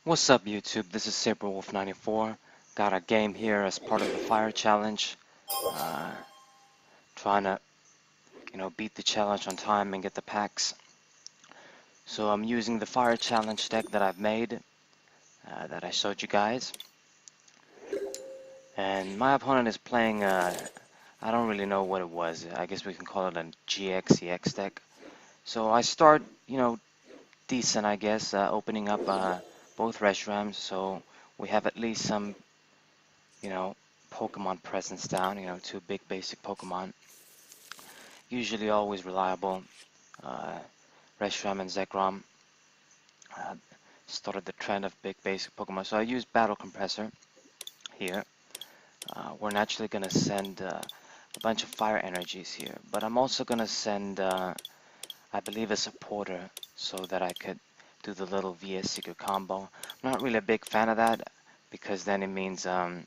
What's up YouTube, this is SaberWolf94. Got a game here as part of the fire challenge. Uh, Trying to, beat the challenge on time and get the packs. So I'm using the fire challenge deck that I've made, that I showed you guys. And my opponent is playing, I don't really know what it was. I guess we can call it a GX-EX deck. So I start, decent I guess, opening up both Reshrams. So we have at least some you know, Pokemon presence down, two big basic Pokemon. Usually always reliable. Uh, Reshiram and Zekrom uh, started the trend of big basic Pokemon. So I use Battle Compressor here. We're naturally going to send a bunch of fire energies here. But I'm also going to send, I believe, a supporter so that I could do the little VS Seeker combo. I'm not really a big fan of that because then it means I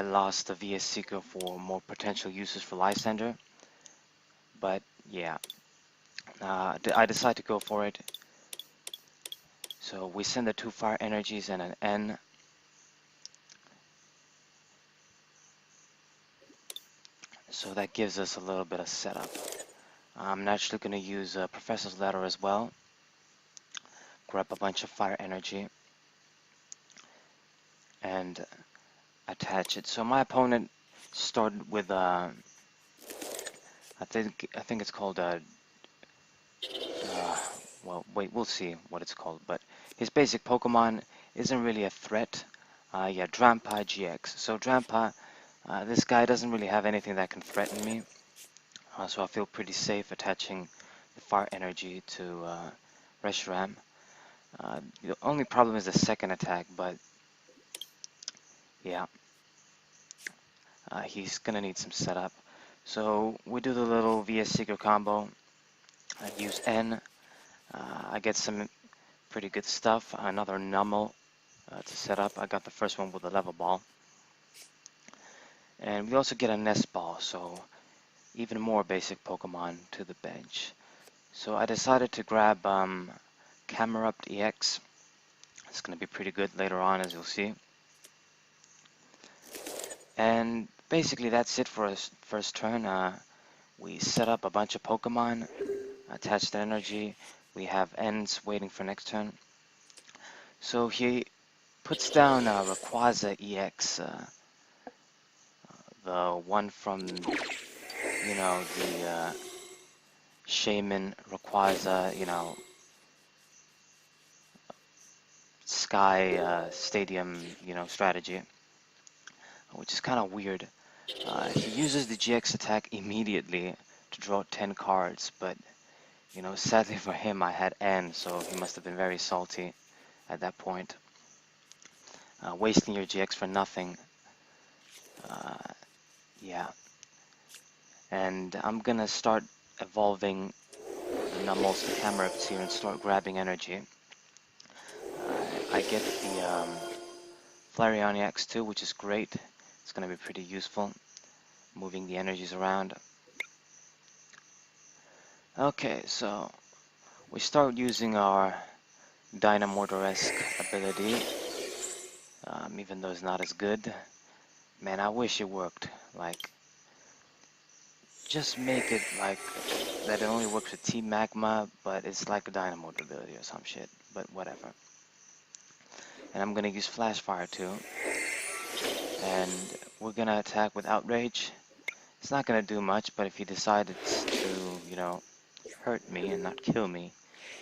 lost the VS Seeker for more potential uses for Lysander, but yeah, I decide to go for it. So we send the two fire energies and an N. So that gives us a little bit of setup. I'm naturally going to use Professor's Letter as well. Grab a bunch of fire energy and attach it. So my opponent started with I think it's called well, wait, we'll see what it's called, but his basic Pokemon isn't really a threat. Yeah, Drampa GX. So Drampa, this guy doesn't really have anything that can threaten me, so I feel pretty safe attaching the fire energy to Reshiram. The only problem is the second attack, but yeah, he's gonna need some setup. So we do the little VS Seeker combo. I use N. I get some pretty good stuff. Another Nummel to set up. I got the first one with the level ball. And we also get a nest ball, so even more basic Pokemon to the bench. So I decided to grab Camerupt EX. It's going to be pretty good later on, as you'll see. And basically that's it for us first turn. We set up a bunch of Pokemon, attached energy. We have Ends waiting for next turn. So he puts down Rayquaza EX, the one from, the Shaman Rayquaza, Sky Stadium, strategy, which is kind of weird. He uses the GX attack immediately to draw 10 cards, but, sadly for him, I had N, so he must have been very salty at that point. Wasting your GX for nothing. Yeah. And I'm gonna start evolving the Nummels to Camerupt here and start grabbing energy. I get the Flareon EX2, which is great. It's going to be pretty useful, moving the energies around. Okay, so we start using our Dynamortar-esque ability, even though it's not as good. Man, I wish it worked. Like, just make it like that it only works with Team Magma, but it's like a Dynamortar ability or some shit, but whatever. And I'm going to use Flash Fire too. And we're going to attack with Outrage. It's not going to do much, but if he decided to, hurt me and not kill me,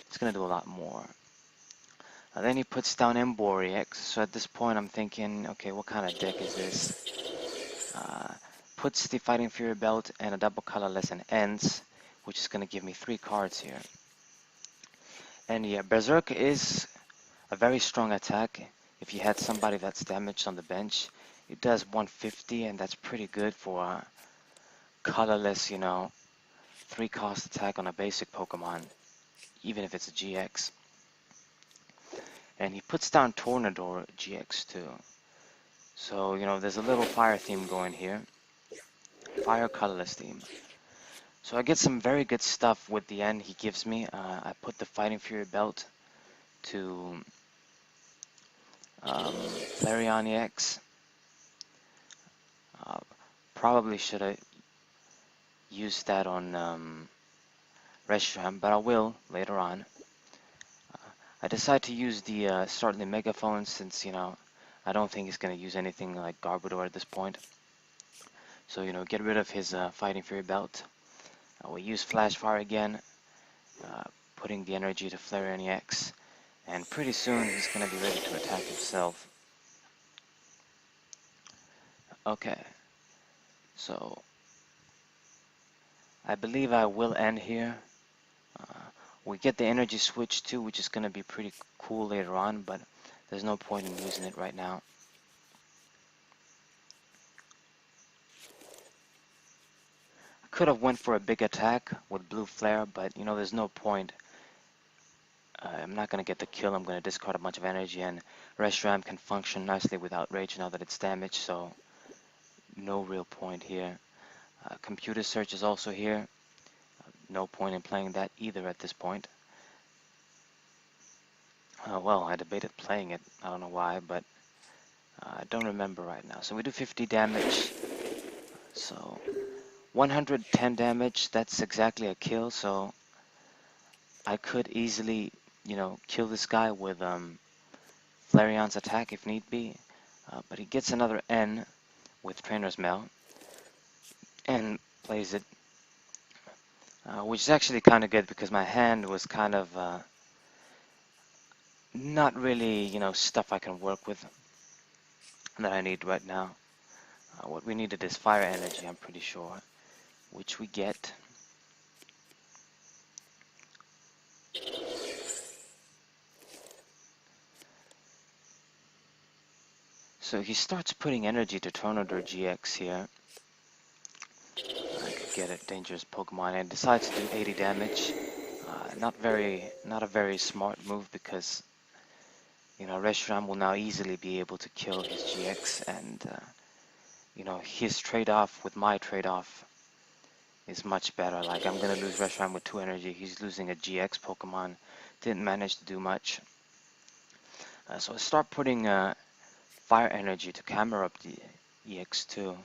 it's going to do a lot more. Then he puts down Emborex, so at this point I'm thinking, okay, what kind of deck is this? Puts the Fighting Fury Belt and a double colorless and ends, which is going to give me 3 cards here. And yeah, Berserk is a very strong attack. If you had somebody that's damaged on the bench, it does 150, and that's pretty good for a colorless, 3-cost attack on a basic Pokemon, even if it's a GX. And he puts down Tornador GX too. So, there's a little fire theme going here. Fire colorless theme. So I get some very good stuff with the end he gives me. I put the Fighting Fury Belt to Flareon EX. Uh, Probably should have used that on Reshiram, but I will later on. I decided to use the start the megaphone since, I don't think he's going to use anything like Garbodor at this point. So, get rid of his Fighting Fury belt. We use Flash Fire again, uh, putting the energy to Flareon EX, and pretty soon he's going to be ready to attack himself. Okay, so I believe I will end here. Uh, we get the energy switch too, which is going to be pretty cool later on, but there's no point in using it right now. I could have went for a big attack with Blue Flare, but there's no point. I'm not going to get the kill. I'm going to discard a bunch of energy, and Reshiram can function nicely with Outrage now that it's damaged, so no real point here. Computer Search is also here. No point in playing that either at this point. Well, I debated playing it. I don't know why, but I don't remember right now. So we do 50 damage. So 110 damage, that's exactly a kill. So I could easily, kill this guy with Flareon's attack if need be. But he gets another N with Trainer's Mail and plays it. Which is actually kind of good because my hand was kind of not really, stuff I can work with that I need right now. What we needed is fire energy, I'm pretty sure, which we get. So he starts putting energy to Tornador GX here. I could get a dangerous Pokemon and decides to do 80 damage. Not a very smart move because, Reshiram will now easily be able to kill his GX and, his trade-off with my trade-off is much better. Like, I'm going to lose Reshiram with 2 energy. He's losing a GX Pokemon. Didn't manage to do much. So I start putting fire energy to camera up the EX2.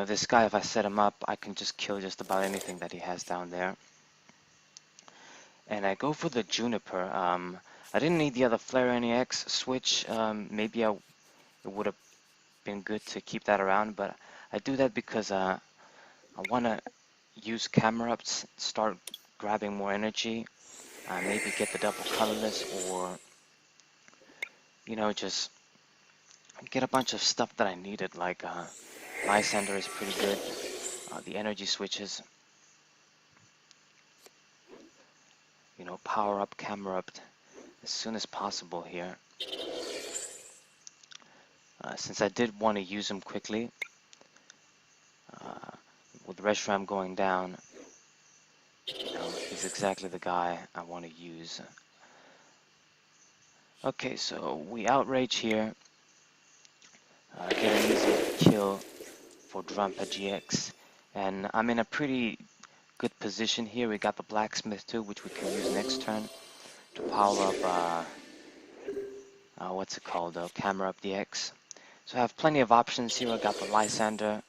This guy, if I set him up, I can just kill just about anything that he has down there. And I go for the Juniper. I didn't need the other Flareon EX switch. Maybe it would have been good to keep that around, but I do that because I want to use camera ups, start grabbing more energy, maybe get the double colorless, or just get a bunch of stuff that I needed, like Lysander is pretty good, the energy switches, power up, camera up as soon as possible here. Since I did want to use him quickly, with Reshiram going down, he's exactly the guy I want to use. Okay, so we outrage here, get an easy kill for Drampa GX, and I'm in a pretty good position here. We got the Blacksmith too, which we can use next turn to power up, what's it called, Camera Up DX. So I have plenty of options here. I got the Lysander,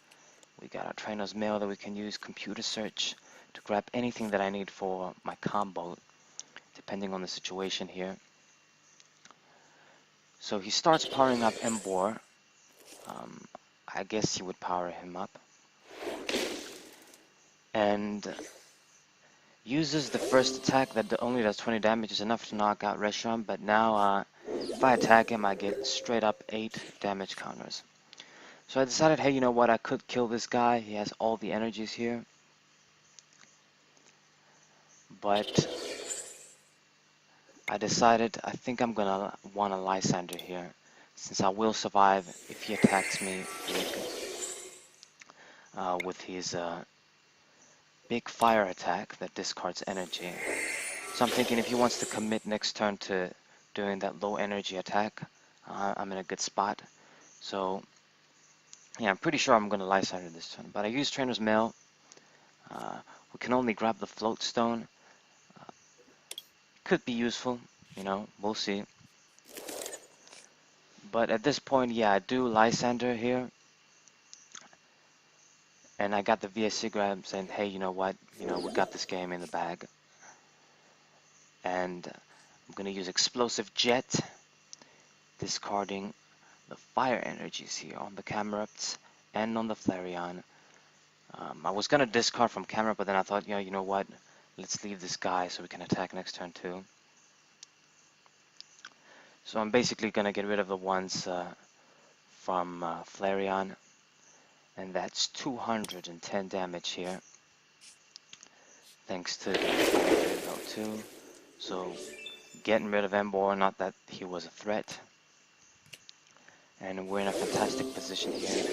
we got our Trainer's Mail that we can use, Computer Search to grab anything that I need for my combo, depending on the situation here. So he starts powering up Embor. I guess he would power him up. And uses the first attack that only does 20 damage, is enough to knock out Reshiram, but now if I attack him, I get straight up 8 damage counters. So I decided, hey, you know what, I could kill this guy. He has all the energies here. But I decided I think I'm gonna want a Lysander here, since I will survive if he attacks me with his big fire attack that discards energy. So I'm thinking if he wants to commit next turn to doing that low energy attack, I'm in a good spot. So yeah, I'm pretty sure I'm going to Lysander this turn. But I use Trainer's Mail. We can only grab the Float Stone. Could be useful, we'll see. But at this point, yeah, I do Lysander here. And I got the VSC grab saying, hey, you know what? You know, we got this game in the bag. And I'm going to use Explosive Jet, discarding the fire energies here on the Camerupts and on the Flareon. I was going to discard from Camerupt, but then I thought, you know what? Let's leave this guy so we can attack next turn too. So I'm basically going to get rid of the ones from Flareon. And that's 210 damage here. Thanks to the Fire 2. So getting rid of Embor, not that he was a threat. And we're in a fantastic position here.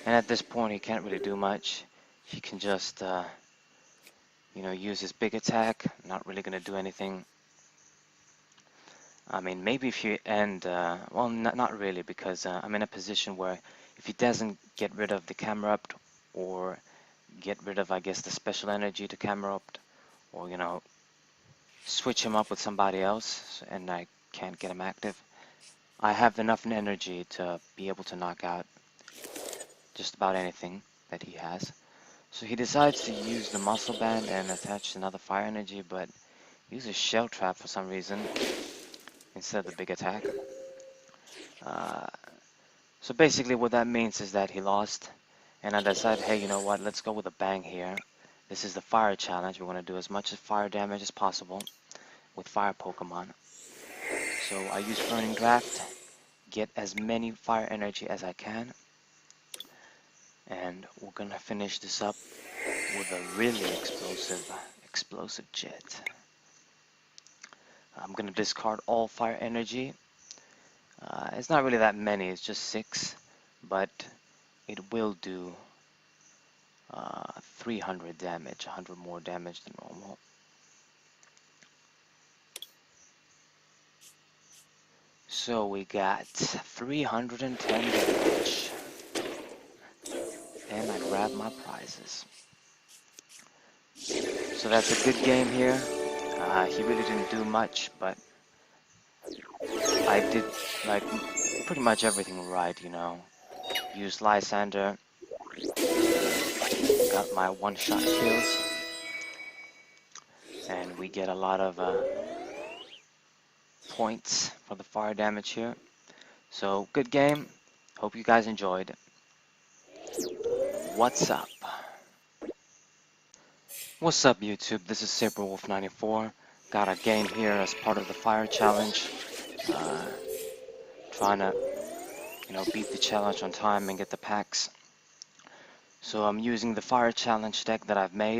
And at this point, he can't really do much. He can just, you know, use his big attack. Not really going to do anything. I mean, maybe if you end, well, not really, because I'm in a position where if he doesn't get rid of the Camerupt, or get rid of, I guess, the special energy to Camerupt, or, you know, switch him up with somebody else, and I can't get him active, I have enough energy to be able to knock out just about anything that he has. So he decides to use the Muscle Band and attach another fire energy, but uses Shell Trap for some reason instead of the big attack. Uh, so basically what that means is that he lost, and I decided, hey, you know what, let's go with a bang here. This is the fire challenge. We want to do as much fire damage as possible with fire Pokemon. So I use Burning Draft, get as many fire energy as I can, and we're gonna finish this up with a really explosive jet. I'm gonna discard all fire energy. It's not really that many, it's just 6, but it will do 300 damage, 100 more damage than normal. So we got 310 damage, and I grab my prizes. So that's a good game here. He really didn't do much, but I did like pretty much everything right, you know. Used Lysander, got my one-shot kills, and we get a lot of points for the fire damage here. So good game. Hope you guys enjoyed. What's up? What's up, YouTube? This is SaberWolf94. Got a game here as part of the fire challenge. Trying to, you know, beat the challenge on time and get the packs. So I'm using the fire challenge deck that I've made.